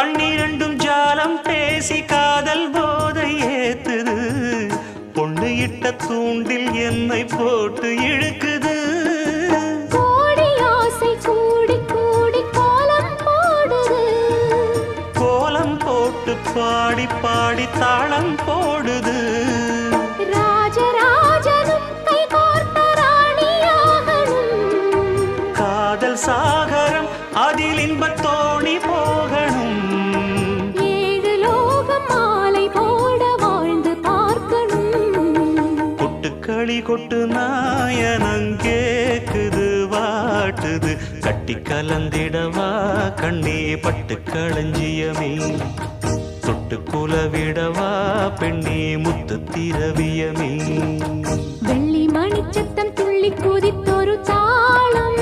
கண்ணிரண்டும் ஜாலம் பேசி காதல் போதை ஏத்துது பொண்ணு இட்ட தூண்டில் என்னை போட்டு இழுக்குது கோடி ஆசை கூடி கூடி கோலம் போடுது கோலம் போட்டு பாடி பாடி தாளம் போடுது ராஜராஜனும் கை கோர்த்த ராணியாகணும் காதல் சாகரம் அதில் இன்பத் தோணி போகணும் ஏழு லோகம் மாலை போட வாழ்ந்து பார்க்கணும் கொட்டுக்களி கொட்டு நாயனங்கேக்குது வாட்டுது கட்டி கலந்திடவா கண்ணே பட்டு களஞ்சியமே தொட்டு குலவிடவா பெண்ணே முத்து திரவியமே வெள்ளி மணிச்சத்தம் துள்ளி குதித்தொரு தாளம்